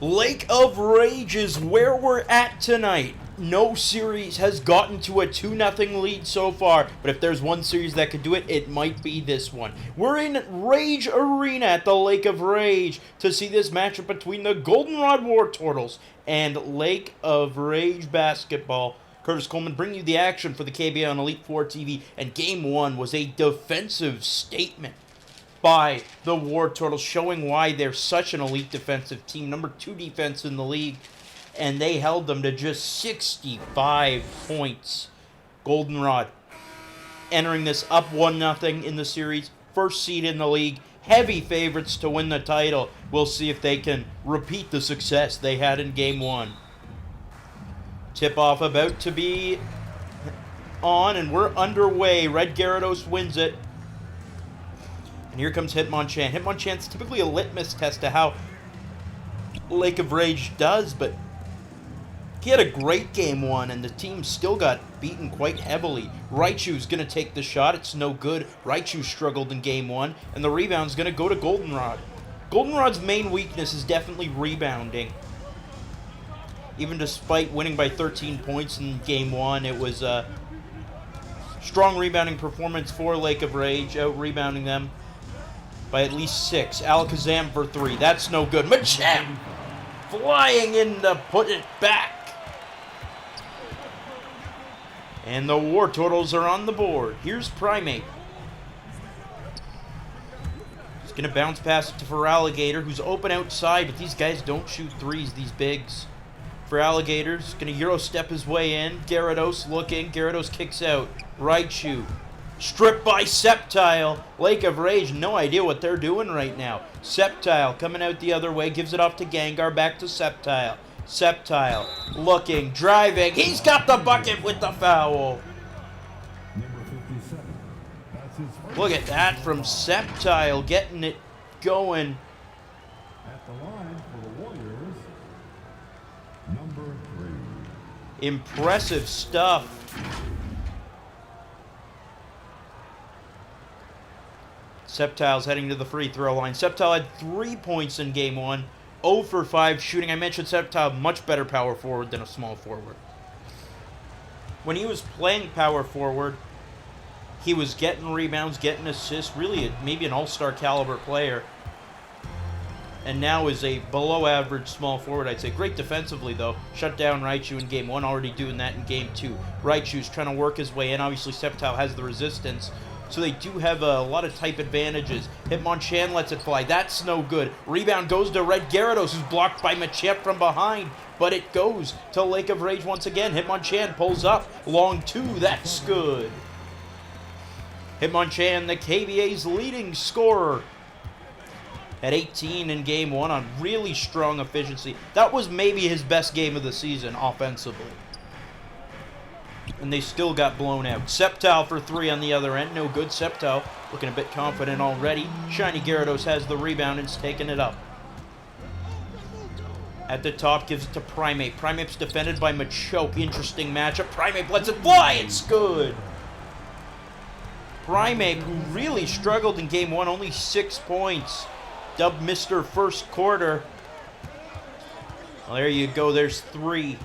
Lake of Rage is where we're at tonight. No series has gotten to a 2-0 lead so far, but if there's one series that could do it, it might be this one. We're in Rage Arena at the Lake of Rage to see this matchup between the Goldenrod Wartortles and Lake of Rage Basketball. Curtis Coleman bringing you the action for the KBA on Elite 4 TV, and Game 1 was a defensive statement by the Wartortles, showing why they're such an elite defensive team. Number 2 defense in the league, and they held them to just 65 points. Goldenrod entering this up 1-0 in the series, first seed in the league, heavy favorites to win the title. We'll see if they can repeat the success they had in Game 1. Tip-off about to be on, and we're underway. Red Gyarados wins it. And here comes Hitmonchan. Hitmonchan's typically a litmus test to how Lake of Rage does, but he had a great Game 1, and the team still got beaten quite heavily. Raichu's going to take the shot. It's no good. Raichu struggled in Game 1, and the rebound's going to go to Goldenrod. Goldenrod's main weakness is definitely rebounding. Even despite winning by 13 points in Game 1, it was a strong rebounding performance for Lake of Rage, out-rebounding them by at least 6. Alakazam for 3. That's no good. Machamp flying in to put it back. And the Wartortles are on the board. Here's Primeape. He's going to bounce past it to Feraligatr, who's open outside, but these guys don't shoot threes, these bigs. Feraligatr's going to Euro step his way in. Gyarados looking. Gyarados kicks out. Raichu stripped by Sceptile. Lake of Rage, no idea what they're doing right now. Sceptile coming out the other way, gives it off to Gengar, back to Sceptile. Sceptile looking, driving. He's got the bucket with the foul. Look at that from Sceptile, getting it going. At the line for the Warriors, number 3. Impressive stuff. Sceptile's heading to the free throw line. Sceptile had 3 points in Game 1. 0 for 5 shooting. I mentioned Sceptile, much better power forward than a small forward. When he was playing power forward, he was getting rebounds, getting assists, really maybe an all-star caliber player. And now is a below-average small forward, I'd say. Great defensively, though. Shut down Raichu in Game 1, already doing that in Game 2. Raichu's trying to work his way in. Obviously, Sceptile has the resistance, so they do have a lot of type advantages. Hitmonchan lets it fly. That's no good. Rebound goes to Red Gyarados, who's blocked by Machamp from behind, but it goes to Lake of Rage once again. Hitmonchan pulls up. Long 2. That's good. Hitmonchan, the KBA's leading scorer, at 18 in Game 1 on really strong efficiency. That was maybe his best game of the season offensively. And they still got blown out. Sceptile for 3 on the other end. No good. Sceptile looking a bit confident already. Shiny Gyarados has the rebound and's taking it up. At the top, gives it to Primeape. Primeape's defended by Machamp. Interesting matchup. Primeape lets it fly. It's good. Primeape, who really struggled in Game 1, only 6 points. Dubbed Mr. First Quarter. Well, there you go. There's 3.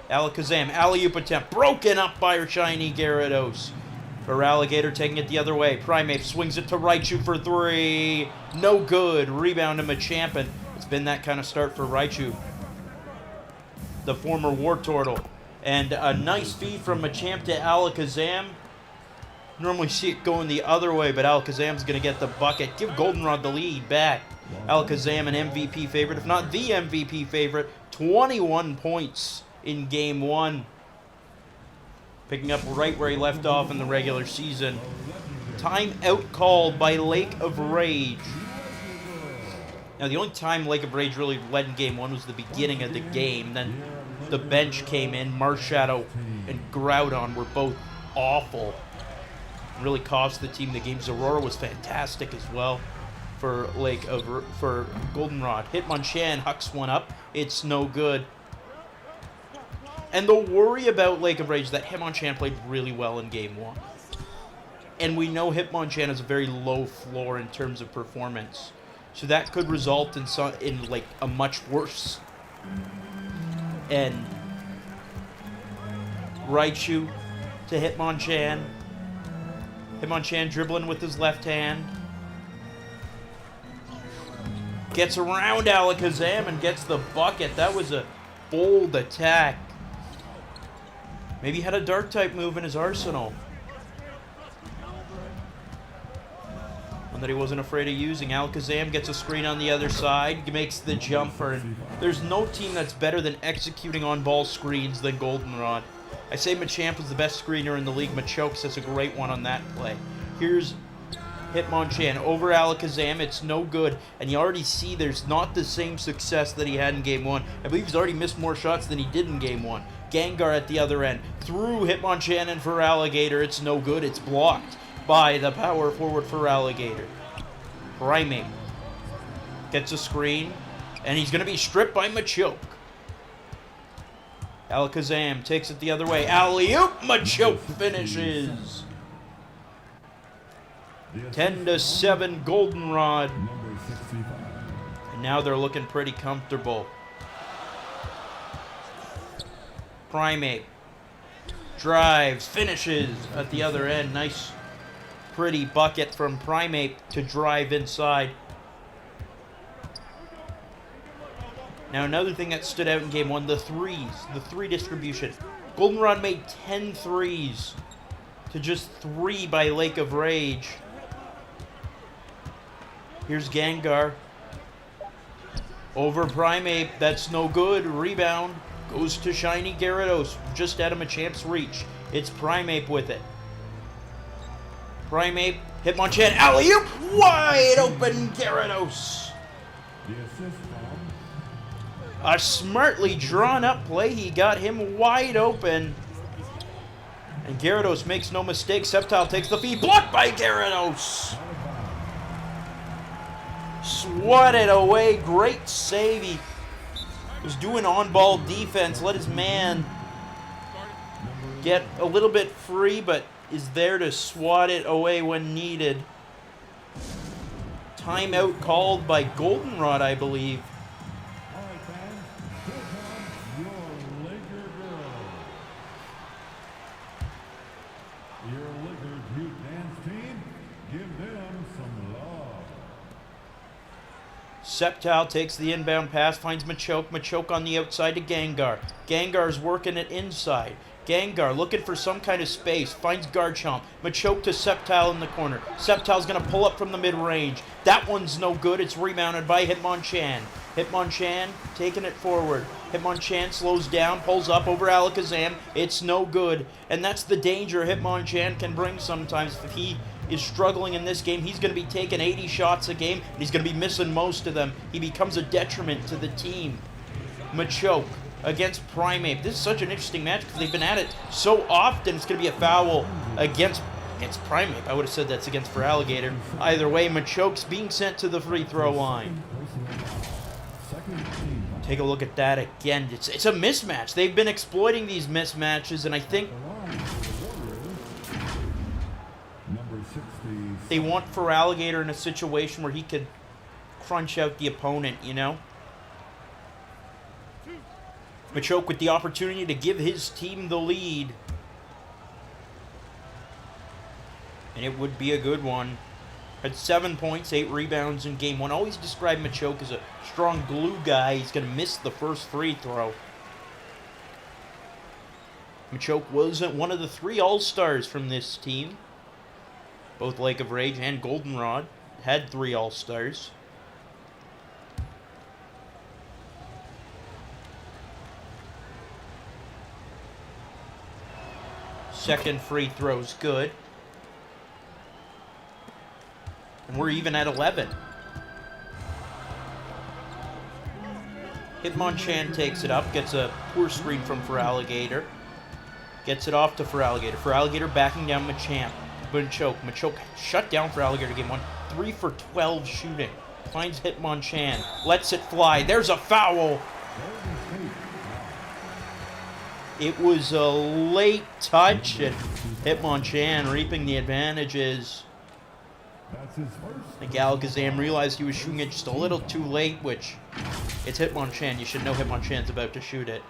Alakazam, alley-oop attempt, broken up by her shiny Gyarados. Feraligatr taking it the other way. Primeape swings it to Raichu for 3. No good. Rebound to Machamp, and it's been that kind of start for Raichu, the former Wartortle. And a nice feed from Machamp to Alakazam. Normally see it going the other way, but Alakazam's going to get the bucket. Give Goldenrod the lead back. Alakazam an MVP favorite, if not the MVP favorite. 21 points in Game 1. Picking up right where he left off in the regular season. Time out called by Lake of Rage. Now, the only time Lake of Rage really led in Game 1 was the beginning of the game. Then the bench came in. Marshadow and Groudon were both awful. Really cost the team the game. Zorora was fantastic as well for Goldenrod. Hitmonchan hucks one up. It's no good. And the worry about Lake of Rage is that Hitmonchan played really well in Game 1. And we know Hitmonchan has a very low floor in terms of performance. So that could result in like a much worse. And Raichu to Hitmonchan. Hitmonchan dribbling with his left hand. Gets around Alakazam and gets the bucket. That was a bold attack. Maybe he had a dark type move in his arsenal. One that he wasn't afraid of using. Alakazam gets a screen on the other side. Makes the jumper. And there's no team that's better than executing on-ball screens than Goldenrod. I say Machamp is the best screener in the league. Machoke does a great one on that play. Here's Hitmonchan over Alakazam. It's no good. And you already see there's not the same success that he had in Game 1. I believe he's already missed more shots than he did in Game 1. Gengar at the other end. Through Hitmonchan and Feraligatr. It's no good. It's blocked by the power forward Feraligatr. Primeape gets a screen. And he's going to be stripped by Machoke. Alakazam takes it the other way. Alley-oop! Machoke finishes. 10-7 Goldenrod. And now they're looking pretty comfortable. Primeape drives, finishes at the other end. Nice, pretty bucket from Primeape to drive inside. Now another thing that stood out in Game 1, the threes, the three distribution. Goldenrod made 10 threes to just 3 by Lake of Rage. Here's Gengar. Over Primeape, that's no good. Rebound goes to Shiny Gyarados, just out of Machamp's reach. It's Primeape with it. Primeape, Hitmonchan, alley-oop! Wide open Gyarados. A smartly drawn up play. He got him wide open. And Gyarados makes no mistake. Sceptile takes the feed. Blocked by Gyarados. Swatted away. Great save. He was doing on-ball defense. Let his man get a little bit free, but is there to swat it away when needed. Timeout called by Goldenrod, I believe. Sceptile takes the inbound pass, finds Machoke. Machoke on the outside to Gengar. Gengar's working it inside. Gengar looking for some kind of space, finds Garchomp. Machoke to Sceptile in the corner. Sceptile's going to pull up from the mid-range. That one's no good. It's rebounded by Hitmonchan. Hitmonchan taking it forward. Hitmonchan slows down, pulls up over Alakazam. It's no good. And that's the danger Hitmonchan can bring sometimes. If he is struggling in this game, he's going to be taking 80 shots a game, and he's going to be missing most of them. He becomes a detriment to the team. Machoke against Primeape. This is such an interesting match because they've been at it so often. It's going to be a foul against Primeape. I would have said that's against Feraligatr. Either way, Machoke's being sent to the free throw line. Take a look at that again. It's a mismatch. They've been exploiting these mismatches, and I think they want Feraligatr in a situation where he could crunch out the opponent, you know? Machoke with the opportunity to give his team the lead. And it would be a good one. Had 7 points, 8 rebounds in Game 1. Always described Machoke as a strong glue guy. He's going to miss the first free throw. Machoke wasn't one of the 3 All-Stars from this team. Both Lake of Rage and Goldenrod had 3 All-Stars. Second free throw's good. And we're even at 11. Hitmonchan takes it up, gets a poor screen from Feraligatr. Gets it off to Feraligatr. Feraligatr backing down Machamp. Machoke shut down Feraligatr Game 1. 3 for 12 shooting. Finds Hitmonchan. Lets it fly. There's a foul. It was a late touch, and Hitmonchan reaping the advantages. That's his first. I think Alakazam realized he was shooting it just a little too late, which it's Hitmonchan. You should know Hitmonchan's about to shoot it.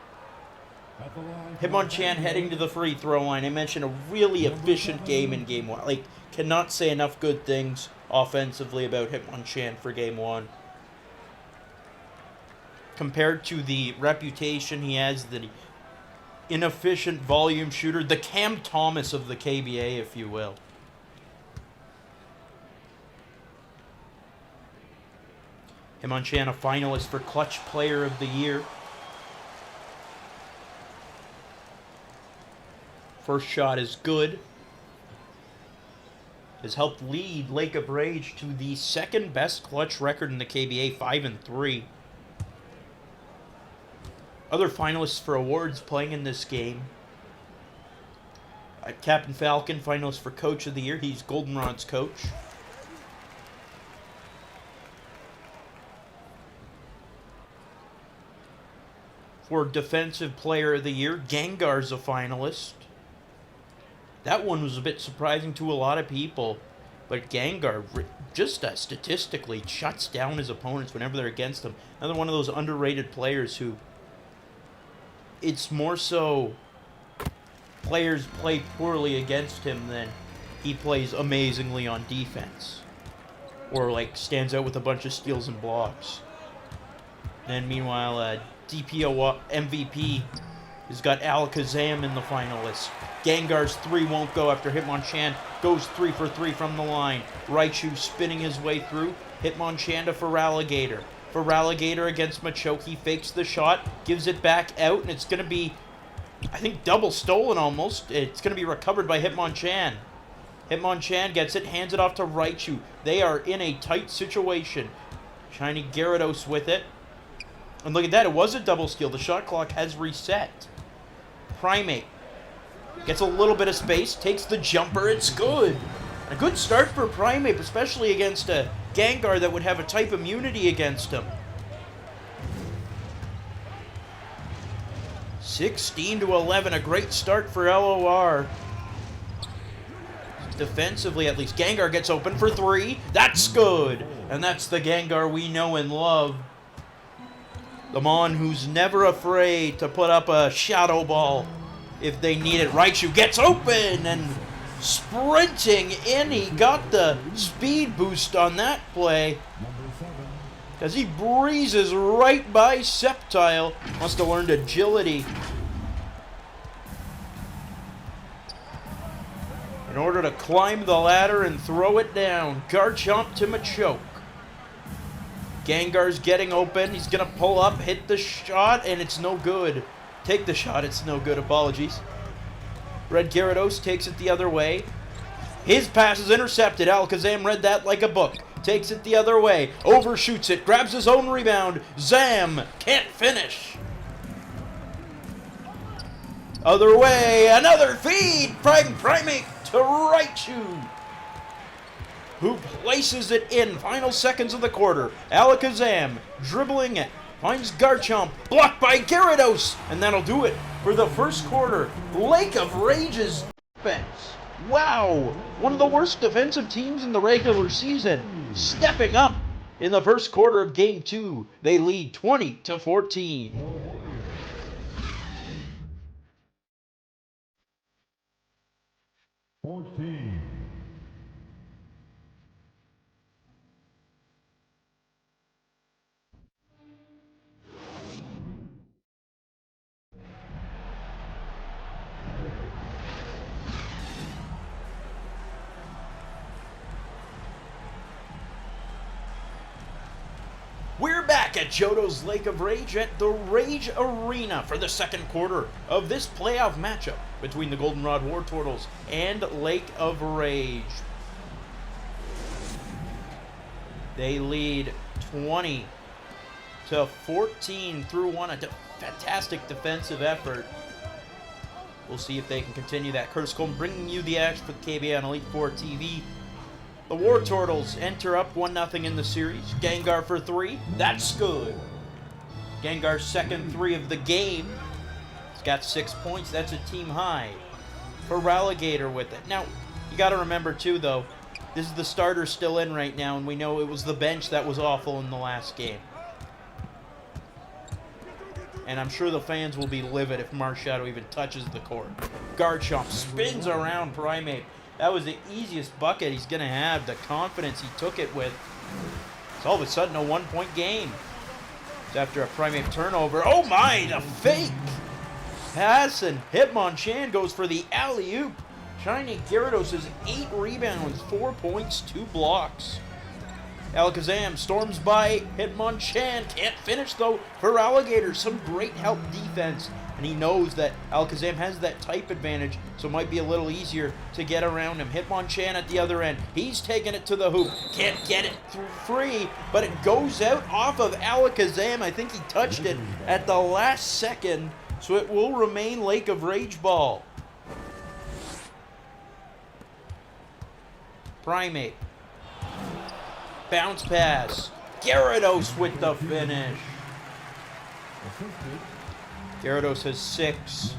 At the line. Hitmonchan heading to the free throw line. I mentioned a really efficient game in Game 1. Like, cannot say enough good things offensively about Hitmonchan for Game 1. Compared to the reputation he has, the inefficient volume shooter, the Cam Thomas of the KBA, if you will. Hitmonchan, a finalist for Clutch Player of the Year. First shot is good. Has helped lead Lake of Rage to the second best clutch record in the KBA, 5-3. Other finalists for awards playing in this game. Captain Falcon, finalist for Coach of the Year. He's Goldenrod's coach. For Defensive Player of the Year, Gengar's a finalist. That one was a bit surprising to a lot of people. But Gengar, just statistically, shuts down his opponents whenever they're against him. Another one of those underrated players who... It's more so players play poorly against him than he plays amazingly on defense. Or, like, stands out with a bunch of steals and blocks. Then, meanwhile, DPO MVP has got Alakazam in the finalists. Gengar's 3 won't go after Hitmonchan goes 3 for 3 from the line. Raichu spinning his way through. Hitmonchan to Feraligatr. Feraligatr against Machamp. He fakes the shot, gives it back out, and it's going to be, I think, double stolen almost. It's going to be recovered by Hitmonchan. Hitmonchan gets it, hands it off to Raichu. They are in a tight situation. Shiny Gyarados with it. And look at that, it was a double steal. The shot clock has reset. Primeape gets a little bit of space, takes the jumper, it's good. A good start for Primeape, especially against a Gengar that would have a type immunity against him. 16-11, a great start for LOR. Defensively, at least, Gengar gets open for 3. That's good. And that's the Gengar we know and love. The Mon who's never afraid to put up a Shadow Ball if they need it. Raichu gets open and sprinting in. He got the speed boost on that play as he breezes right by Sceptile. Must have learned agility in order to climb the ladder and throw it down. Garchomp to Machamp. Gengar's getting open. He's going to pull up, hit the shot, and it's no good. Take the shot, it's no good. Apologies. Red Gyarados takes it the other way. His pass is intercepted. Alakazam read that like a book. Takes it the other way. Overshoots it. Grabs his own rebound. Zam can't finish. Other way. Another feed. Primeape to Raichu, who places it in. Final seconds of the quarter. Alakazam dribbling it. Finds Garchomp. Blocked by Gyarados. And that'll do it for the first quarter. Lake of Rage's defense. Wow. One of the worst defensive teams in the regular season. Stepping up in the first quarter of Game 2. They lead 20-14. 14. We're back at Johto's Lake of Rage at the Rage Arena for the second quarter of this playoff matchup between the Goldenrod Wartortles and Lake of Rage. They lead 20-14 through one. A fantastic defensive effort. We'll see if they can continue that. Curtis Coleman bringing you the action for the KBA on Elite 4 TV. The Wartortles enter up 1-0 in the series. Gengar for 3. That's good. Gengar's second 3 of the game. He's got 6 points. That's a team high. Feraligatr with it. Now, you got to remember, too, though, This is the starter still in right now, and we know it was the bench that was awful in the last game. And I'm sure the fans will be livid if Marshadow even touches the court. Garchomp spins around Primeape. That was the easiest bucket he's going to have. The confidence he took it with. It's all of a sudden a 1-point game. It's after a Primeape turnover. Oh my, the fake pass, and Hitmonchan goes for the alley-oop. Shiny Gyarados has 8 rebounds, 4 points, 2 blocks. Alakazam storms by Hitmonchan. Can't finish though. Feraligatr, some great help defense. And he knows that Alakazam has that type advantage, so it might be a little easier to get around him. Hitmonchan at the other end. He's taking it to the hoop. Can't get it through free, but it goes out off of Alakazam. I think he touched it at the last second, so it will remain Lake of Rage ball. Primeape. Bounce pass. Gyarados with the finish. Gyarados has 6.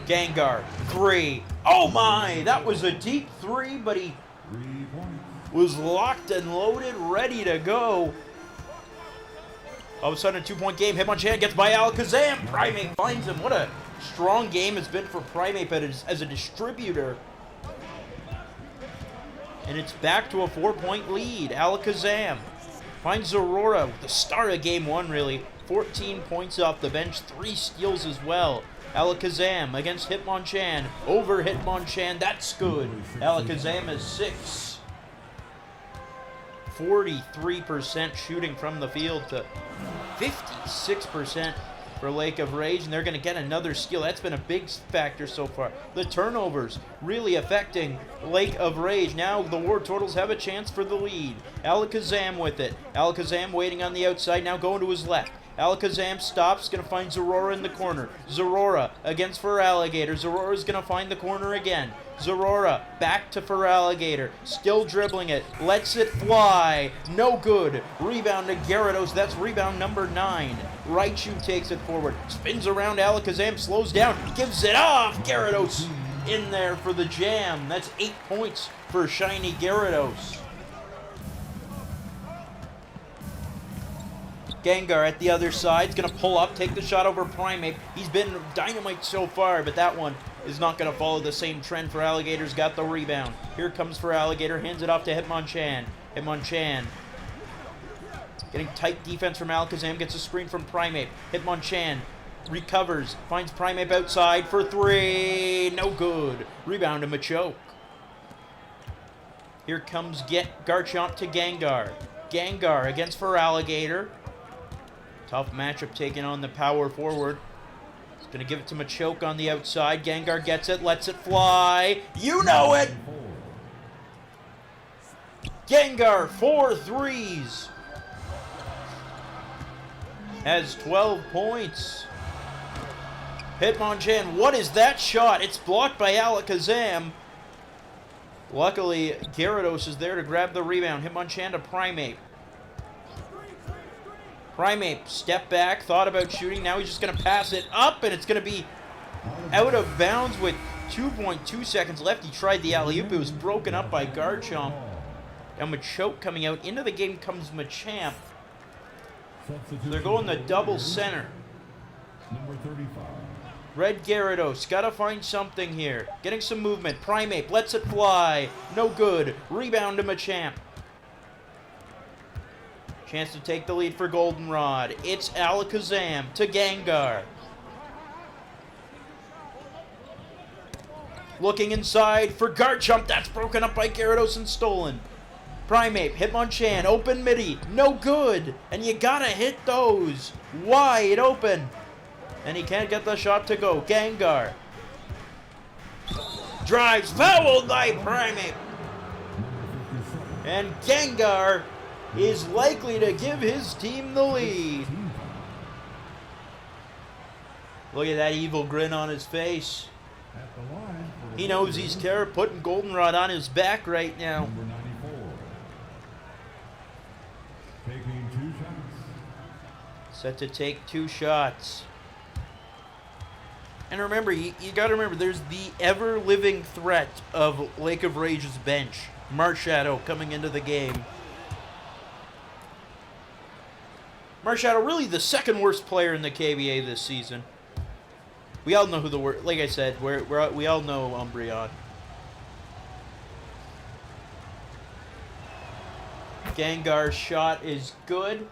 Gengar, 3. Oh my, that was a deep 3, but he was locked and loaded, ready to go. All of a sudden, a 2-point game. Hitmonchan gets by Alakazam. Primeape finds him. What a strong game it's been for Primeape as a distributor. And it's back to a 4-point lead. Alakazam finds Aurora with the start of game 1, really. 14 points off the bench, 3 steals as well. Alakazam against Hitmonchan. Over Hitmonchan. That's good. Alakazam is 6. 43% shooting from the field to 56% for Lake of Rage, and they're going to get another steal. That's been a big factor so far. The turnovers really affecting Lake of Rage. Now the Wartortles have a chance for the lead. Alakazam with it. Alakazam waiting on the outside, now going to his left. Alakazam stops, going to find Zorora in the corner. Zorora against Feraligatr. Zorora's going to find the corner again. Zorora back to Feraligatr. Still dribbling it. Lets it fly. No good. Rebound to Gyarados. That's rebound number 9. Raichu takes it forward. Spins around Alakazam. Slows down. Gives it off. Gyarados in there for the jam. That's 8 points for shiny Gyarados. Gengar at the other side is going to pull up, take the shot over Primeape. He's been dynamite so far, but that one is not going to follow the same trend. Feraligatr's got the rebound. Here comes Feraligatr, hands it off to Hitmonchan. Hitmonchan getting tight defense from Alakazam, gets a screen from Primeape. Hitmonchan recovers, finds Primeape outside for 3. No good. Rebound to Machamp. Here comes Garchomp to Gengar. Gengar against Feraligatr. Tough matchup taking on the power forward. He's going to give it to Machamp on the outside. Gengar gets it, lets it fly. You know it! Gengar, 4 threes. Has 12 points. Hitmonchan, what is that shot? It's blocked by Alakazam. Luckily, Gyarados is there to grab the rebound. Hitmonchan to Primeape. Primeape, step back, thought about shooting. Now he's just going to pass it up, and it's going to be out of bounds with 2.2 seconds left. He tried the alley-oop. It was broken up by Garchomp. Now Machamp coming out. Into the game comes Machamp. They're going the double center. Number 35. Red Gyarados, gotta find something here. Getting some movement. Primeape lets it fly. No good. Rebound to Machamp. Chance to take the lead for Goldenrod. It's Alakazam to Gengar. Looking inside for Garchomp. That's broken up by Gyarados and stolen. Primeape, Hitmonchan, open midi. No good. And you gotta hit those. Wide open. And he can't get the shot to go. Gengar. Drives, fouled by Primeape. And Gengar is likely to give his team the lead. Look at that evil grin on his face. He knows he's putting Goldenrod on his back right now. Number 94. Taking 2 shots. Set to take 2 shots. And remember, you gotta remember, there's the ever-living threat of Lake of Rage's bench. Marshadow coming into the game. Marshadow, really the second worst player in the KBA this season. We all know who the worst, like I said, we all know Umbreon. Gengar's shot is good.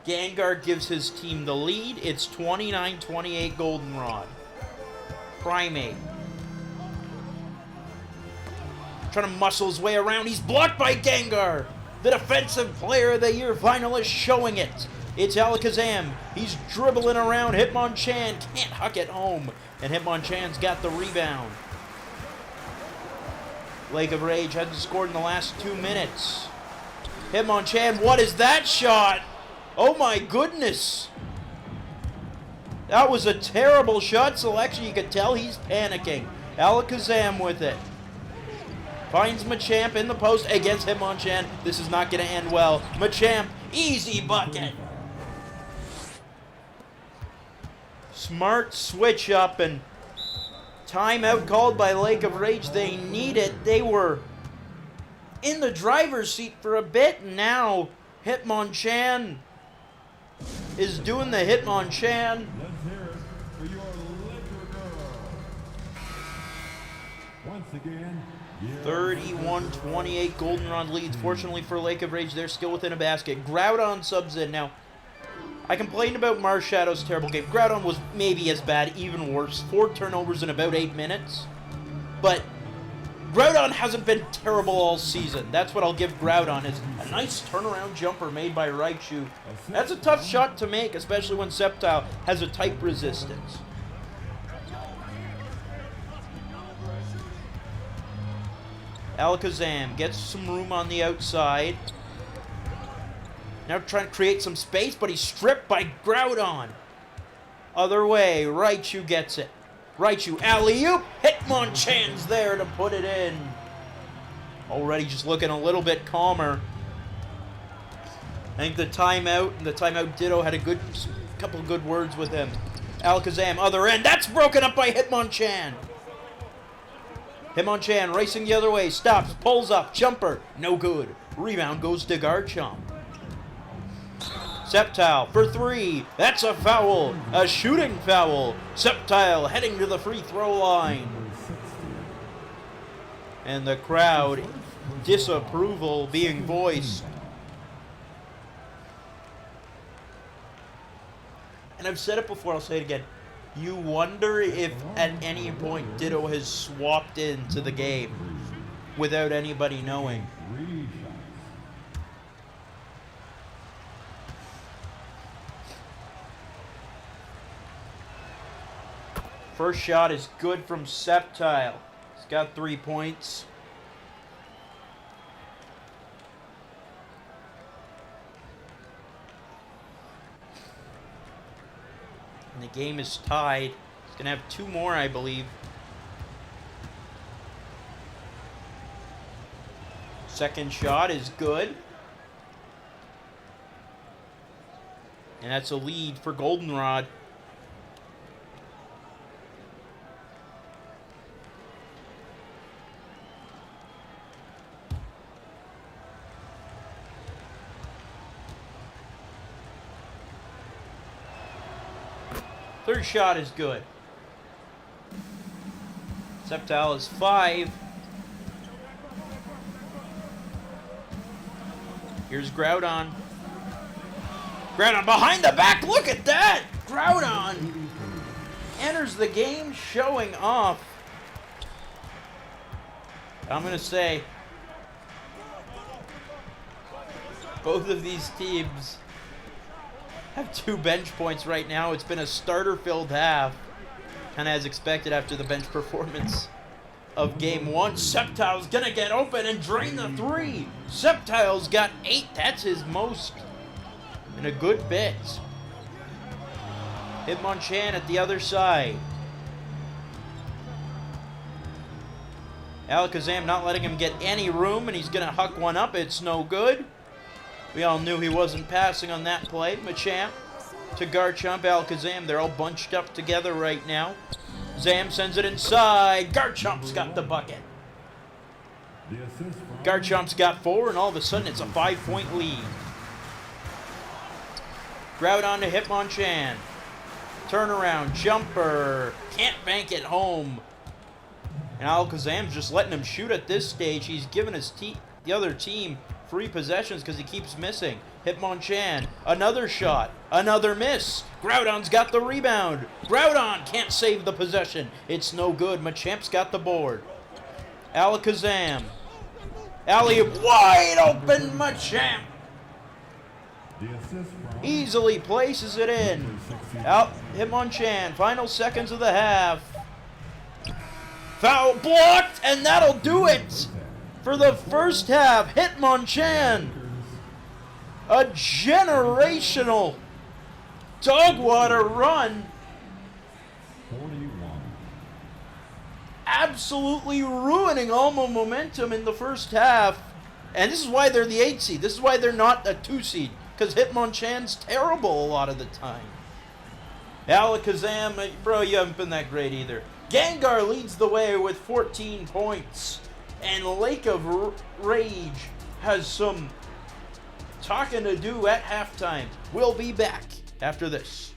Gengar gives his team the lead. It's 29-28 Goldenrod. Primeape. Trying to muscle his way around. He's blocked by Gengar. The Defensive Player of the Year finalist showing it. It's Alakazam. He's dribbling around. Hitmonchan can't huck it home. And Hitmonchan's got the rebound. Lake of Rage hasn't scored in the last 2 minutes. Hitmonchan, what is that shot? Oh my goodness. That was a terrible shot selection. You could tell he's panicking. Alakazam with it. Finds Machamp in the post against Hitmonchan. This is not going to end well. Machamp, easy bucket. Smart switch up and timeout called by Lake of Rage. They need it. They were in the driver's seat for a bit. Now Hitmonchan is doing the Hitmonchan. Let's hear it for your once again, 31-28 Goldenrod leads. Fortunately for Lake of Rage, they're still within a basket. Groudon subs in. Now, I complained about Marshadow's terrible game. Groudon was maybe as bad, even worse. 4 turnovers in about 8 minutes. But Groudon hasn't been terrible all season. That's what I'll give Groudon, is a nice turnaround jumper made by Raichu. That's a tough shot to make, especially when Sceptile has a type resistance. Alakazam gets some room on the outside. Now trying to create some space, but he's stripped by Groudon. Other way, Raichu gets it. Raichu, alley-oop! Hitmonchan's there to put it in. Already just looking a little bit calmer. I think the timeout Ditto had a couple of good words with him. Alakazam, other end. That's broken up by Hitmonchan. Hitmonchan racing the other way. Stops, pulls up, jumper. No good. Rebound goes to Garchomp. Sceptile for 3. That's a foul. A shooting foul. Sceptile heading to the free throw line. And the crowd disapproval being voiced. And I've said it before, I'll say it again. You wonder if at any point Ditto has swapped into the game without anybody knowing. First shot is good from Sceptile. He's got 3 points. And the game is tied. He's going to have 2 more, I believe. Second shot is good. And that's a lead for Goldenrod. Third shot is good. Sceptile is 5. Here's Groudon. Groudon behind the back. Look at that. Groudon enters the game showing off. I'm going to say both of these teams have 2 bench points right now. It's been a starter-filled half, kind of as expected after the bench performance of Game 1. Sceptile's gonna get open and drain the 3. Sceptile's got 8. That's his most in a good bit. Hitmonchan at the other side. Alakazam not letting him get any room, and he's gonna huck one up. It's no good. We all knew he wasn't passing on that play. Machamp to Garchomp, Alakazam. They're all bunched up together right now. Zam sends it inside. Garchomp's got the bucket. The assist from Garchomp's got 4, and all of a sudden it's a 5-point lead. Groudon to Hitmonchan. Turnaround, jumper. Can't bank it home. And Alakazam's just letting him shoot at this stage. He's giving the other team free possessions because he keeps missing. Hitmonchan, another shot, another miss. Groudon's got the rebound. Groudon can't save the possession. It's no good. Machamp's got the board. Alakazam. Alley-oop, wide open Machamp. the assist from Easily places it in. Out, Hitmonchan, final seconds of the half. Foul blocked, and that'll do it for the first half. Hitmonchan, a generational dog water run, 41. absolutely ruining Alma momentum in the first half. And this is why they're the 8 seed. This is why they're not a 2 seed, because Hitmonchan's terrible a lot of the time. Alakazam, bro, you haven't been that great either. Gengar leads the way with 14 points. And Lake of Rage has some talking to do at halftime. We'll be back after this.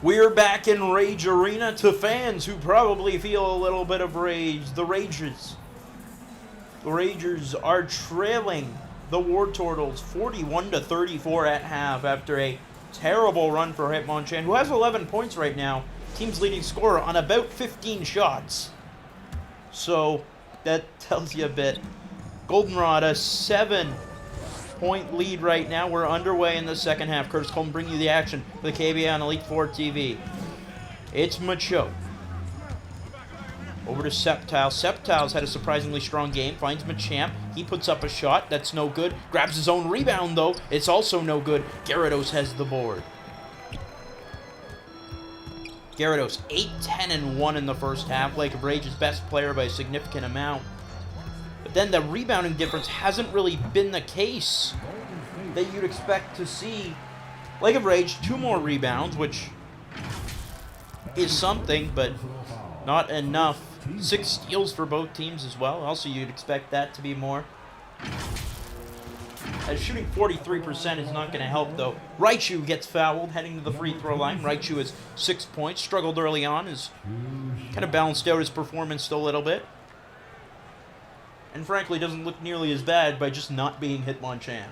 We're back in Rage Arena. To fans who probably feel a little bit of rage, the Ragers are trailing the Wartortles 41-34 at half after a terrible run for Hitmonchan, who has 11 points right now, team's leading scorer on about 15 shots. So that tells you a bit. Goldenrod, a 7-point lead right now. We're underway in the second half. Curtis Coleman bringing you the action for the KBA on Elite 4 TV. It's Machamp. Over to Sceptile. Sceptile's had a surprisingly strong game. Finds Machamp. He puts up a shot. That's no good. Grabs his own rebound, though. It's also no good. Gyarados has the board. Gyarados, 8-10-1 in the first half. Lake of Rage's best player by a significant amount. But then the rebounding difference hasn't really been the case that you'd expect to see. Lake of Rage, 2 more rebounds, which is something, but not enough. 6 steals for both teams as well. Also, you'd expect that to be more. As shooting 43% is not going to help, though. Raichu gets fouled heading to the free throw line. Raichu has 6 points. Struggled early on. Has kind of balanced out his performance a little bit. And frankly, doesn't look nearly as bad by just not being Hitmonchan.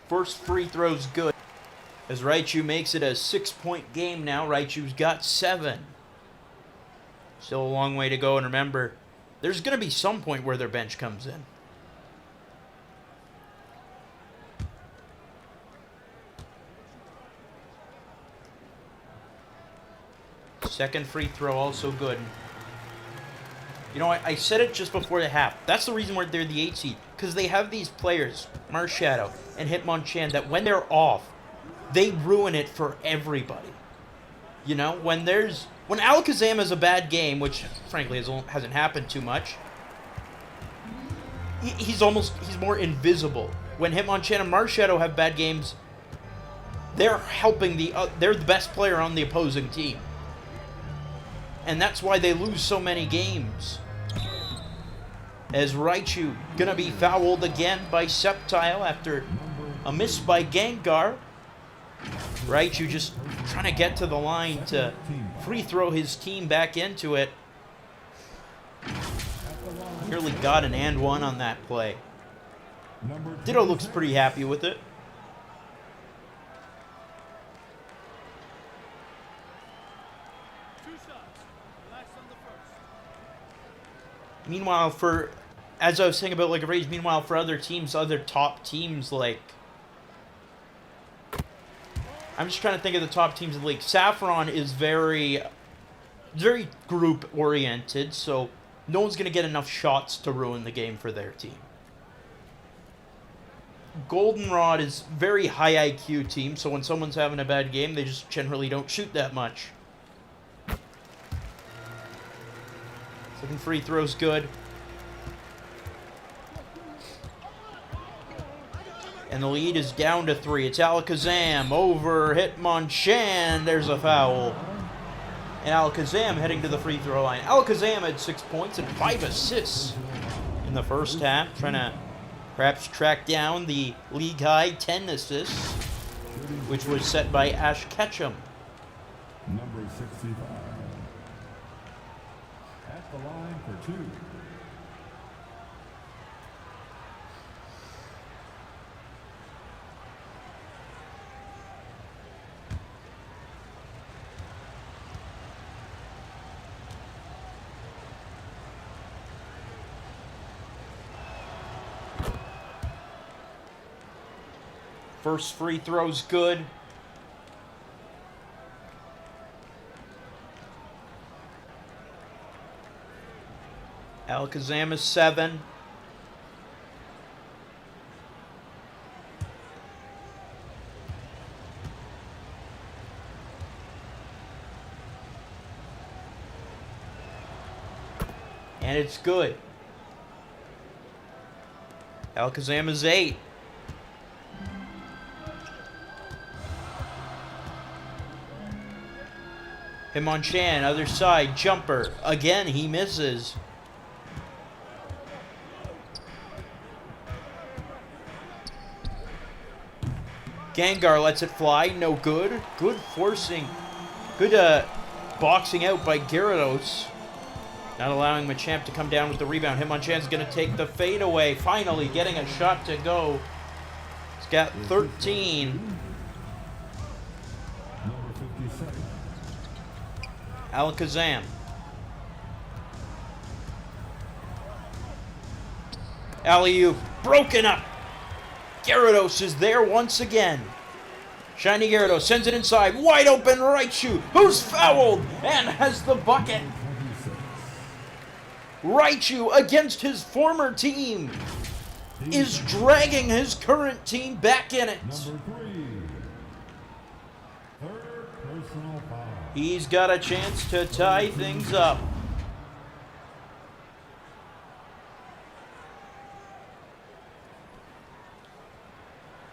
First free throw's good, as Raichu makes it a 6-point game now. Raichu's got 7. Still a long way to go, and remember, there's going to be some point where their bench comes in. Second free throw also good. You know, I said it just before the half. That's the reason why they're the 8 seed. Because they have these players, Marshadow and Hitmonchan, that when they're off, they ruin it for everybody. You know, when Alakazam has a bad game, which frankly hasn't happened too much, he's more invisible when Hitmonchan and Marshadow have bad games, they're helping they're the best player on the opposing team. And that's why they lose so many games. As Raichu gonna be fouled again by Sceptile after a miss by Gengar. Raichu just trying to get to the line to free throw his team back into it. Nearly got an and one on that play. Ditto looks pretty happy with it. Meanwhile, as I was saying about like a Rage, meanwhile for other teams, other top teams, like, I'm just trying to think of the top teams in the league. Saffron is very group oriented, so no one's gonna get enough shots to ruin the game for their team. Goldenrod is very high IQ team, so when someone's having a bad game, they just generally don't shoot that much. Second free throw's good. And the lead is down to 3. It's Alakazam over Hitmonchan. There's a foul. And Alakazam heading to the free throw line. Alakazam had 6 points and 5 assists in the first half, trying to perhaps track down the league high 10 assists, which was set by Ash Ketchum. Number 65. At the line for 2. First free throw's good. Alakazam is 7. And it's good. Alakazam is 8. Hitmonchan, other side, jumper. Again, he misses. Gengar lets it fly, no good. Good forcing. Good boxing out by Gyarados. Not allowing Machamp to come down with the rebound. Hitmonchan's going to take the fade away. Finally getting a shot to go. He's got 13. Alakazam. Alley-oop. Broken up. Gyarados is there once again. Shiny Gyarados sends it inside. Wide open Raichu, who's fouled and has the bucket. Raichu, against his former team, is dragging his current team back in it. He's got a chance to tie things up.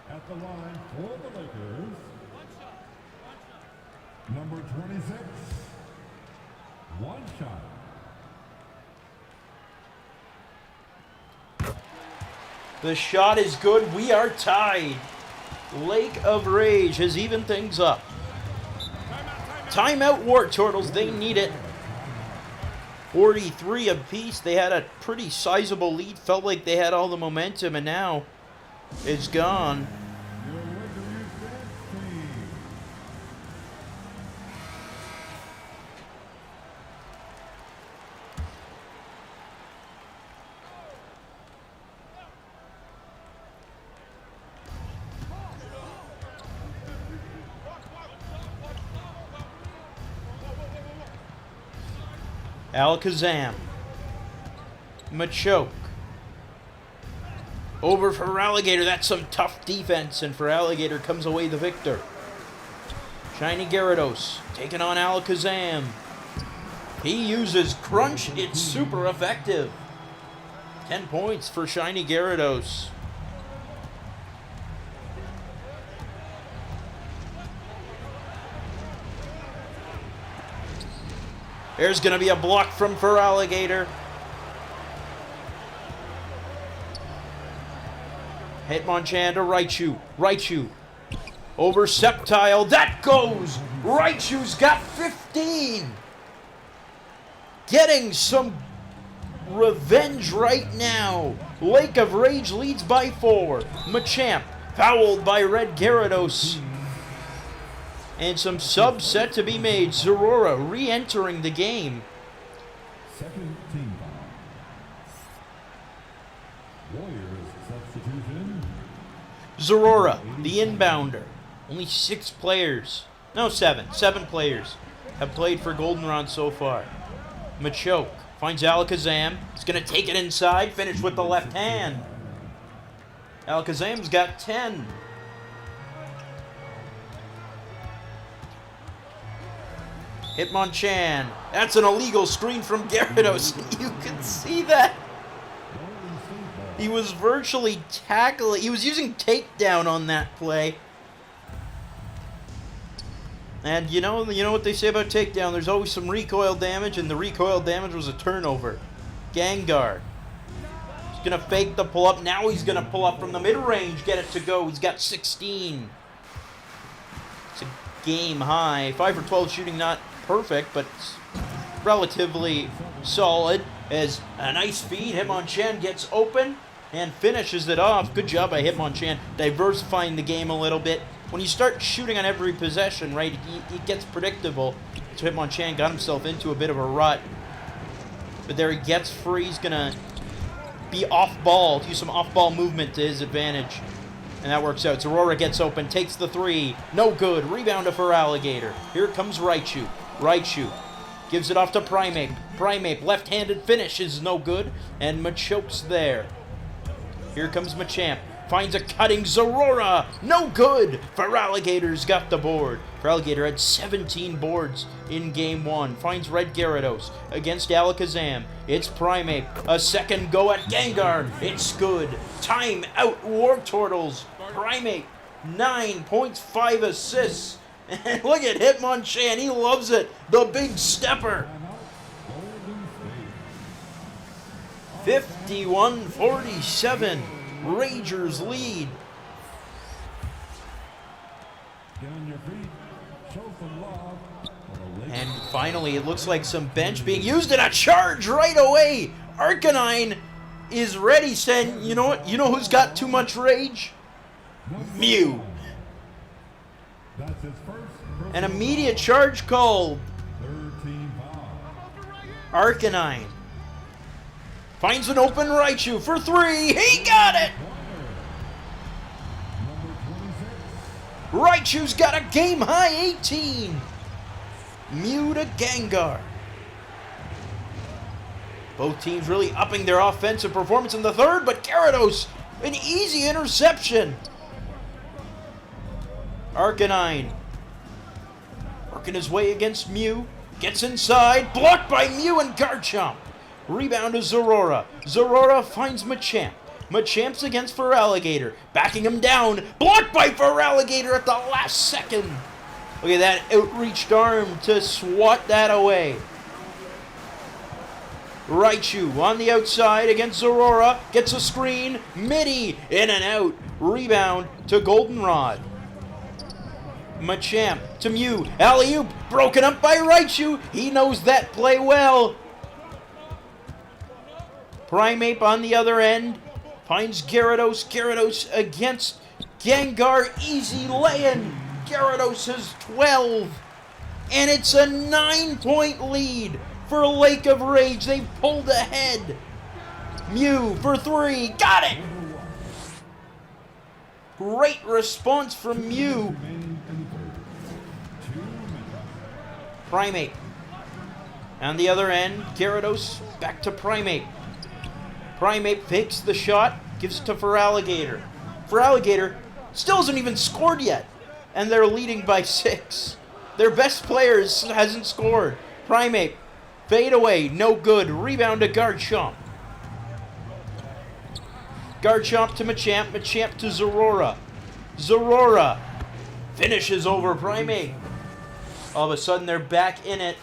At the line for the Lakers, number 26, one shot. The shot is good. We are tied. Lake of Rage has evened things up. Timeout Wartortles, they need it. 43 apiece. They had a pretty sizable lead. Felt like they had all the momentum, and now it's gone. Alakazam. Machoke. Over Feraligatr. That's some tough defense, and Feraligatr comes away the victor. Shiny Gyarados taking on Alakazam. He uses Crunch. It's super effective. 10 points for Shiny Gyarados. There's going to be a block from Feraligatr. Hitmonchan to Raichu. Raichu over Sceptile. That goes! Raichu's got 15! Getting some revenge right now. Lake of Rage leads by 4. Machamp fouled by Red Gyarados. And some subs set to be made. Zorora re-entering the game. Second team foul. Warriors substitution. Zorora, the inbounder. Only 6 players. No, 7. 7 players have played for Goldenrod so far. Machoke finds Alakazam. He's going to take it inside. Finish with the left hand. Alakazam's got 10. Hitmonchan. That's an illegal screen from Gyarados. You can see that. He was virtually tackling. He was using takedown on that play. And you know what they say about takedown. There's always some recoil damage, and the recoil damage was a turnover. Gengar. He's going to fake the pull-up. Now he's going to pull up from the mid-range, get it to go. He's got 16. It's a game high. 5 for 12 shooting, not perfect, but it's relatively solid. As a nice feed, Hitmonchan gets open and finishes it off. Good job by Hitmonchan, diversifying the game a little bit. When you start shooting on every possession, right, it gets predictable. So Hitmonchan got himself into a bit of a rut. But there he gets free. He's going to be off-ball, use some off-ball movement to his advantage. And that works out. Zorora gets open, takes the 3. No good. Rebound to Feraligatr. Here comes Raichu. Raichu gives it off to Primeape. Primeape, left-handed finish is no good. And Machoke's there. Here comes Machamp. Finds a cutting Zorora. No good. Feraligatr's got the board. Feraligatr had 17 boards in game 1. Finds Red Gyarados against Alakazam. It's Primeape. A second go at Gengar. It's good. Time out Wartortles. Primeape. 9 points, 5 assists. And look at Hitmonchan. He loves it. The big stepper. 51-47. Rangers lead. And finally, it looks like some bench being used in a charge right away. Arcanine is ready, saying, you know what? You know who's got too much rage? Mew. An immediate charge called. Arcanine finds an open Raichu for 3. He got it! Raichu's got a game-high 18. Mew to Gengar. Both teams really upping their offensive performance in the third, but Gyarados, an easy interception. Arcanine working his way against Mew. Gets inside, blocked by Mew and Garchomp. Rebound to Zorora. Zorora finds Machamp. Machamp's against Feraligatr. Backing him down. Blocked by Feraligatr at the last second. Look at that outreached arm to swat that away. Raichu on the outside against Zorora. Gets a screen. Midi in and out. Rebound to Goldenrod. Machamp to Mew. Alley-oop broken up by Raichu. He knows that play well. Primeape on the other end finds Gyarados. Gyarados against Gengar. Easy lay-in. Gyarados has 12. And it's a 9-point lead for Lake of Rage. They've pulled ahead. Mew for 3. Got it! Great response from Mew. Primeape. On the other end, Gyarados back to Primeape. Primeape fakes the shot, gives it to Feraligatr. Feraligatr still hasn't even scored yet, and they're leading by 6. Their best player hasn't scored. Primeape, fade away, no good. Rebound to Garchomp. Garchomp to Machamp, Machamp to Zorora. Zorora finishes over Primeape. All of a sudden, they're back in it.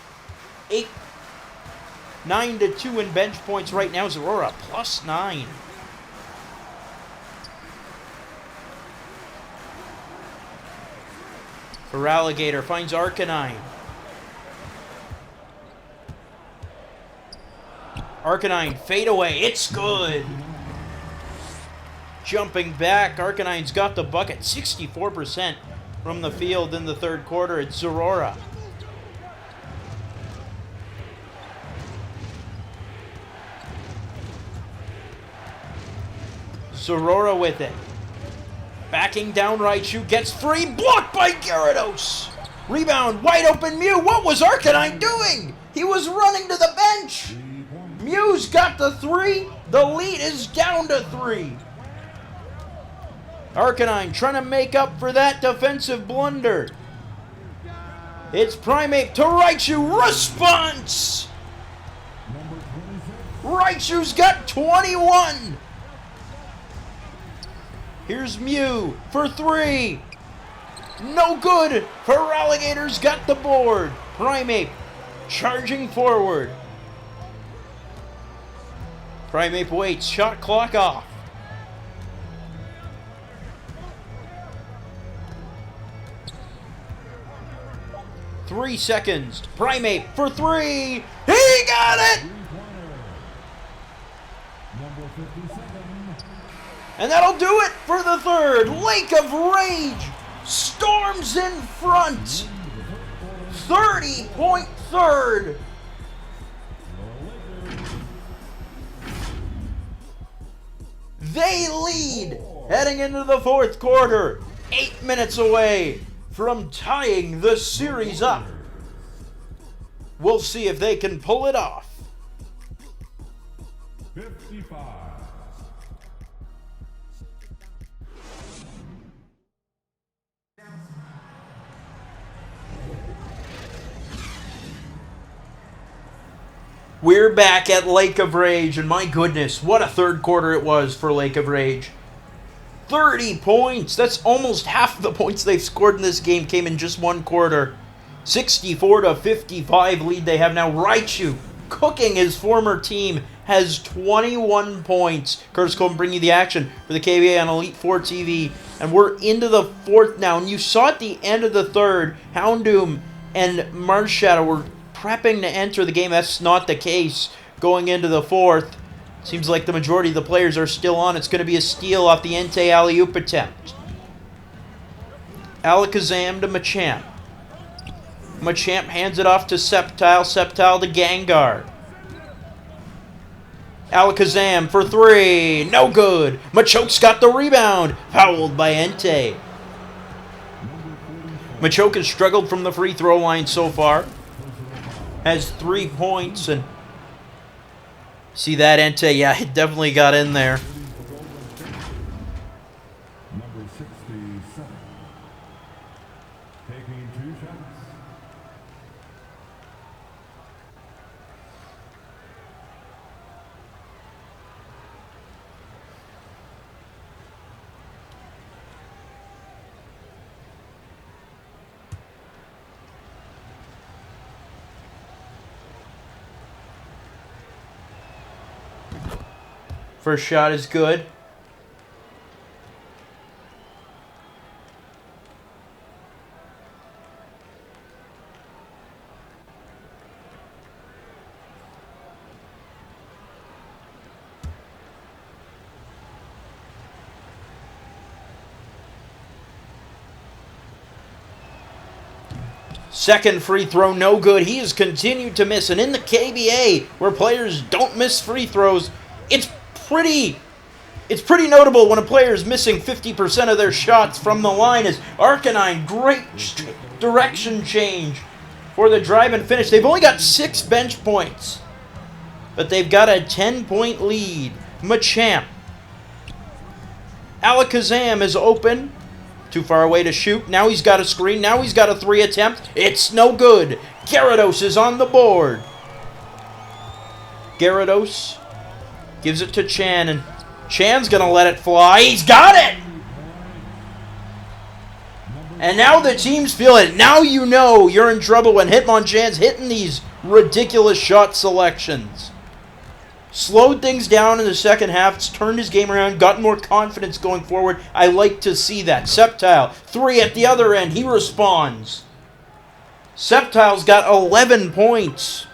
8 9-2 in bench points right now. Zorora +9. Feraligatr finds Arcanine. Arcanine, fade away. It's good. Jumping back, Arcanine's got the bucket. 64% from the field in the third quarter. It's Zorora. Zorora with it. Backing down Raichu, gets free, blocked by Gyarados. Rebound, wide open Mew. What was Arcanine doing? He was running to the bench. Mew's got the 3. The lead is down to 3. Arcanine trying to make up for that defensive blunder. It's Primeape to Raichu. Response! Raichu's got 21. Here's Mew for 3. No good. Feraligator's got the board. Primeape charging forward. Primeape waits. Shot clock off. Three seconds. Primeape for 3. He got it! And that'll do it for the third. Lake of Rage storms in front. 30-point third. They lead heading into the fourth quarter. 8 minutes away from tying the series up. We'll see if they can pull it off. 55. We're back at Lake of Rage, and my goodness, what a third quarter it was for Lake of Rage. 30 points! That's almost half the points they've scored in this game came in just one quarter. 64-55 lead they have now. Raichu, cooking his former team, has 21 points. Curtis Coleman bringing you the action for the KBA on Elite 4 TV. And we're into the fourth now, and you saw at the end of the third, Houndoom and Marshadow were prepping to enter the game. That's not the case going into the fourth. Seems like the majority of the players are still on. It's going to be a steal off the Entei alley-oop attempt. Alakazam to Machamp. Machamp hands it off to Sceptile. Sceptile to Gengar. Alakazam for 3. No good. Machoke's got the rebound. Fouled by Entei. Machoke has struggled from the free throw line so far. Has 3 points, and see that Entei? Yeah, it definitely got in there. Number 67. Taking 2 shots. First shot is good. Second free throw, no good. He has continued to miss. And in the KBA, where players don't miss free throws, it's pretty notable when a player is missing 50% of their shots from the line. As Arcanine, great direction change for the drive and finish. They've only got 6 bench points, but they've got a 10-point lead. Machamp. Alakazam is open. Too far away to shoot. Now he's got a screen. Now he's got a 3 attempt. It's no good. Gyarados is on the board. Gyarados gives it to Chan, and Chan's going to let it fly. He's got it! And now the team's feeling it. Now you know you're in trouble when Hitmonchan's hitting these ridiculous shot selections. Slowed things down in the second half. It's turned his game around. Gotten more confidence going forward. I like to see that. Sceptile, 3 at the other end. He responds. Sceptile's got 11 points.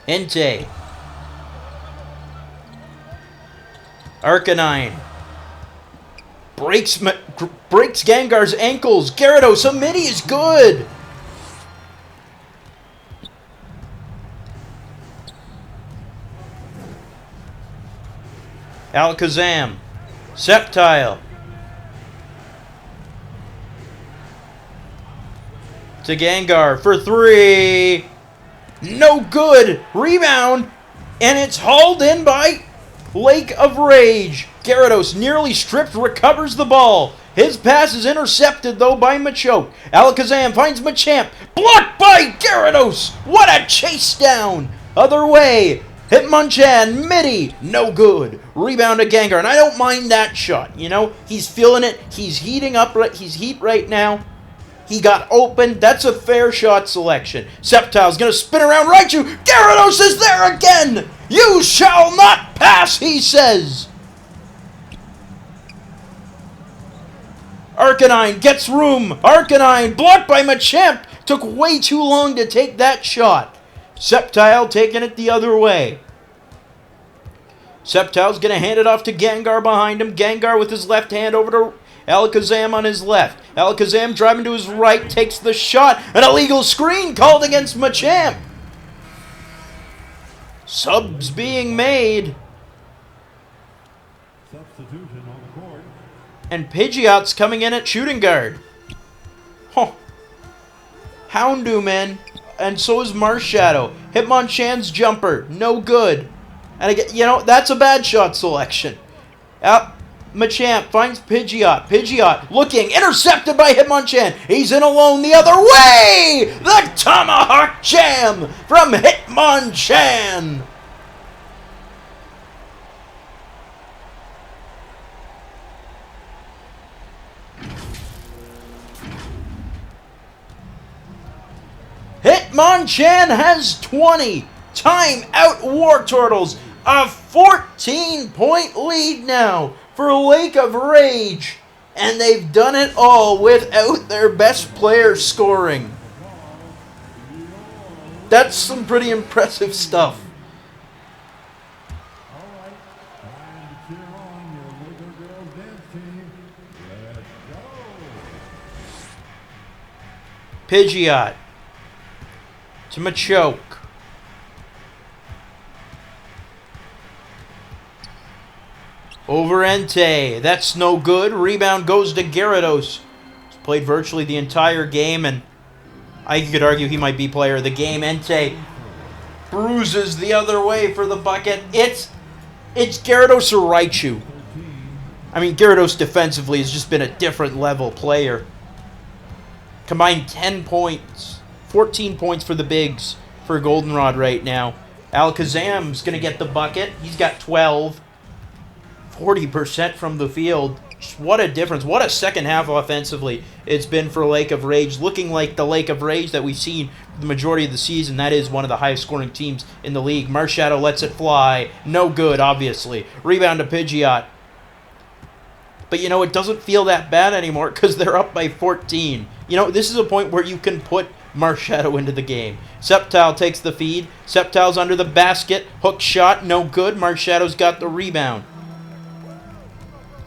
Entei. Arcanine. Breaks Gengar's ankles. Gyarados, a mini is good. Alakazam. Sceptile. To Gengar for 3. No good. Rebound. And it's hauled in by Lake of Rage. Gyarados, nearly stripped, recovers the ball. His pass is intercepted, though, by Machamp. Alakazam finds Machamp. Blocked by Gyarados. What a chase down. Other way. Hitmonchan, midi. No good. Rebound to Gengar. And I don't mind that shot. You know, he's feeling it. He's heating up. He's heat right now. He got open. That's a fair shot selection. Sceptile's going to spin around Raichu. Gyarados is there again. You shall not pass, he says. Arcanine gets room. Arcanine blocked by Machamp. Took way too long to take that shot. Sceptile taking it the other way. Sceptile's going to hand it off to Gengar behind him. Gengar with his left hand over to Alakazam on his left. Alakazam driving to his right, takes the shot. An illegal screen called against Machamp. Subs being made. Substitution on the court. And Pidgeot's coming in at shooting guard. Huh. Houndoom, and so is Marshadow. Hitmonchan's jumper, no good. And again, you know, that's a bad shot selection. Machamp finds Pidgeot. Pidgeot looking, intercepted by Hitmonchan. He's in alone the other way! The Tomahawk Jam from Hitmonchan! Hitmonchan has 20. Time out Wartortles. A 14-point lead now for Lake of Rage. And they've done it all without their best player scoring. That's some pretty impressive stuff. All right. Time to cheer on your Laker Girls dance team. Let's go. Pidgeot. To Machoke. Over Entei. That's no good. Rebound goes to Gyarados. He's played virtually the entire game, and I could argue he might be player of the game. Entei bruises the other way for the bucket. It's Gyarados or Raichu. I mean, Gyarados defensively has just been a different level player. Combined 10 points. 14 points for the bigs for Goldenrod right now. Alakazam's going to get the bucket. He's got 12. 40% from the field. What a difference. What a second half offensively it's been for Lake of Rage. Looking like the Lake of Rage that we've seen the majority of the season. That is one of the highest scoring teams in the league. Marshadow lets it fly. No good, obviously. Rebound to Pidgeot. But, you know, it doesn't feel that bad anymore because they're up by 14. You know, this is a point where you can put Marshadow into the game. Sceptile takes the feed. Sceptile's under the basket. Hook shot, no good. Marshadow's got the rebound.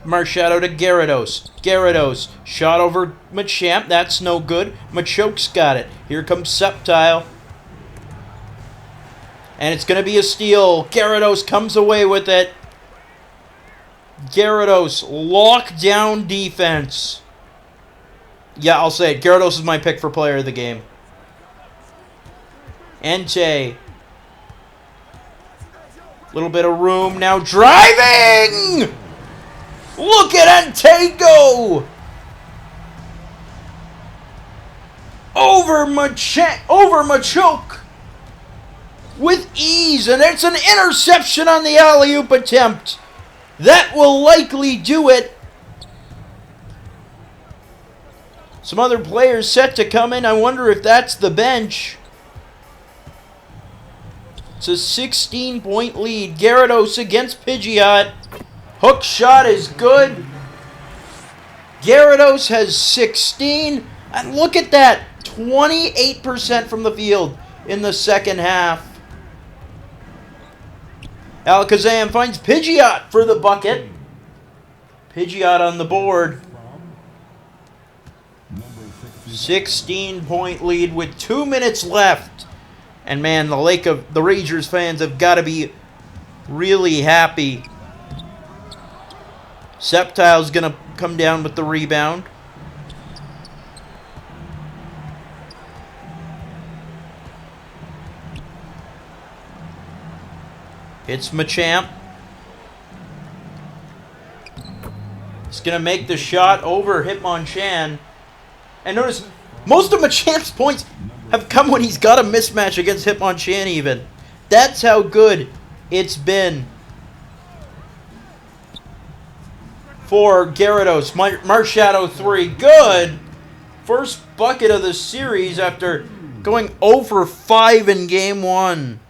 Marshadow to Gyarados. Gyarados. Shot over Machamp. That's no good. Machoke's got it. Here comes Sceptile. And it's going to be a steal. Gyarados comes away with it. Gyarados. Lockdown defense. Yeah, I'll say it. Gyarados is my pick for player of the game. Entei. Little bit of room now. Driving! Look at Entei go! Over Machoke. with ease, and it's an interception on the alley-oop attempt. That will likely do it. Some other players set to come in. I wonder if that's the bench. It's a 16-point lead. Gyarados against Pidgeot. Hook shot is good. Gyarados has 16. And look at that. 28% from the field in the second half. Alakazam finds Pidgeot for the bucket. Pidgeot on the board. 16-point lead with 2 minutes left. And man, the Ragers fans have got to be really happy. Sceptile's going to come down with the rebound. It's Machamp. He's going to make the shot over Hitmonchan. And notice, most of Machamp's points have come when he's got a mismatch against Hitmonchan even. That's how good it's been for Gyarados. Marshadow 3. Good. First bucket of the series after going 0 for 5 in Game 1.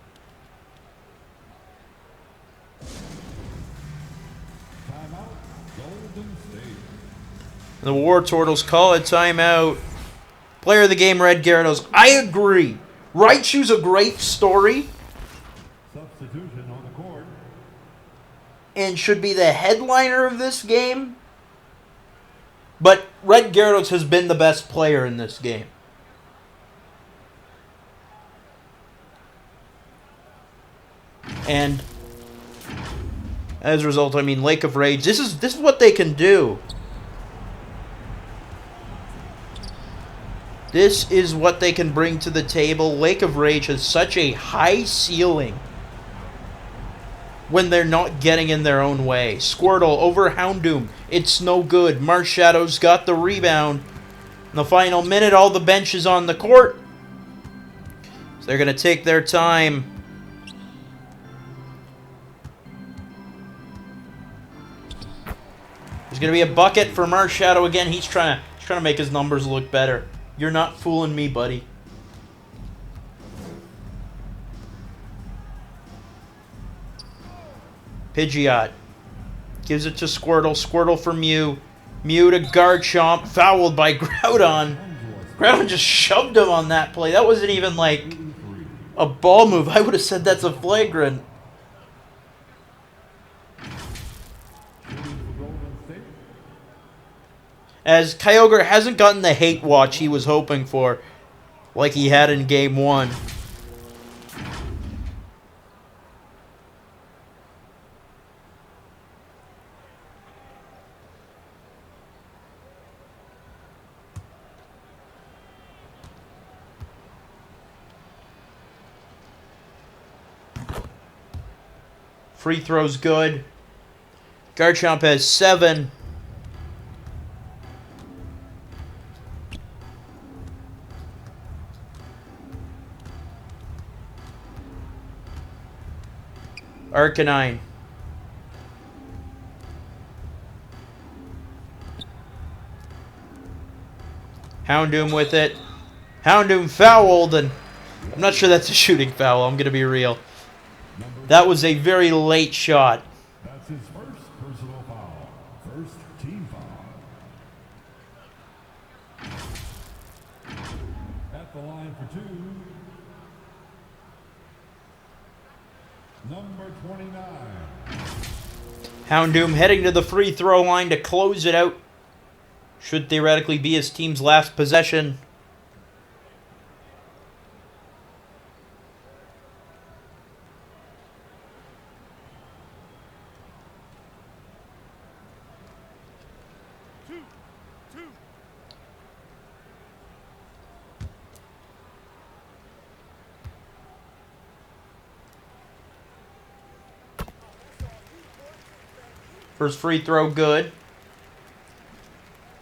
The Wartortles call a timeout. Player of the game, Red Gyarados. I agree. Raichu's a great story. Substitution on the court. And should be the headliner of this game. But Red Gyarados has been the best player in this game. And as a result, I mean, Lake of Rage. This is what they can do. This is what they can bring to the table. Lake of Rage has such a high ceiling when they're not getting in their own way. Squirtle over Houndoom. It's no good. Marshadow's got the rebound. In the final minute, all the benches on the court. So they're going to take their time. There's going to be a bucket for Marshadow again. He's trying to make his numbers look better. You're not fooling me, buddy. Pidgeot gives it to Squirtle. Squirtle for Mew. Mew to Garchomp. Fouled by Groudon. Groudon just shoved him on that play. That wasn't even like a ball move. I would have said that's a flagrant. As Kyogre hasn't gotten the hate watch he was hoping for, like he had in Game 1. Free throw's good. Garchomp has 7. Arcanine. Houndoom with it. Houndoom fouled, and I'm not sure that's a shooting foul. I'm going to be real. That was a very late shot. That's his first personal foul. First team foul. At the line for 2. Number 29. Houndoom heading to the free throw line to close it out. Should theoretically be his team's last possession. First free throw good.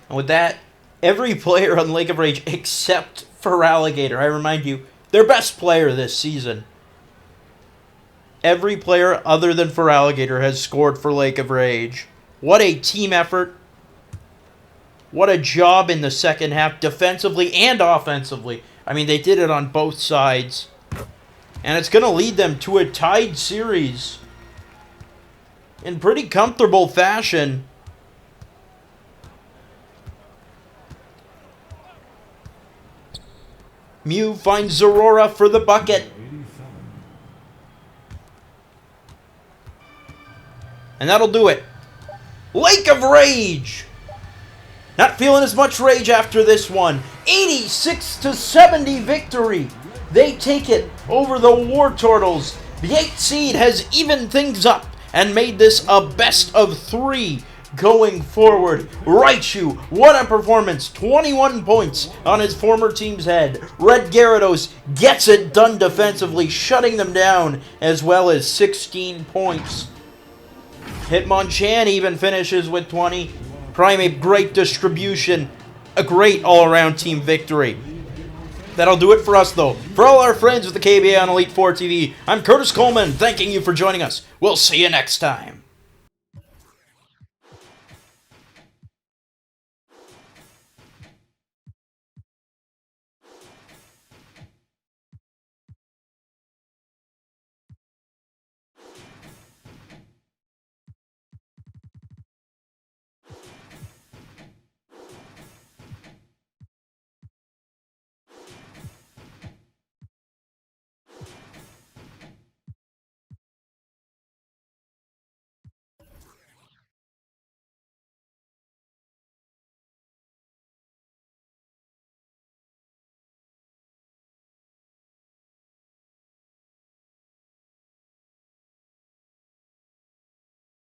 And with that, every player on Lake of Rage except Feraligatr, I remind you, their best player this season, every player other than Feraligatr has scored for Lake of Rage. What a team effort. What a job in the second half, defensively and offensively. I mean, they did it on both sides. And it's going to lead them to a tied series in pretty comfortable fashion. Mew finds Zorora for the bucket. And that'll do it. Lake of Rage! Not feeling as much rage after this one. 86-70 victory. They take it over the Wartortles. The 8th seed has evened things up and made this a best of 3 going forward. Raichu, what a performance. 21 points on his former team's head. Red Gyarados gets it done defensively, shutting them down, as well as 16 points. Hitmonchan even finishes with 20. Primeape, great distribution. A great all-around team victory. That'll do it for us, though. For all our friends with the KBA on Elite 4 TV, I'm Curtis Coleman, thanking you for joining us. We'll see you next time.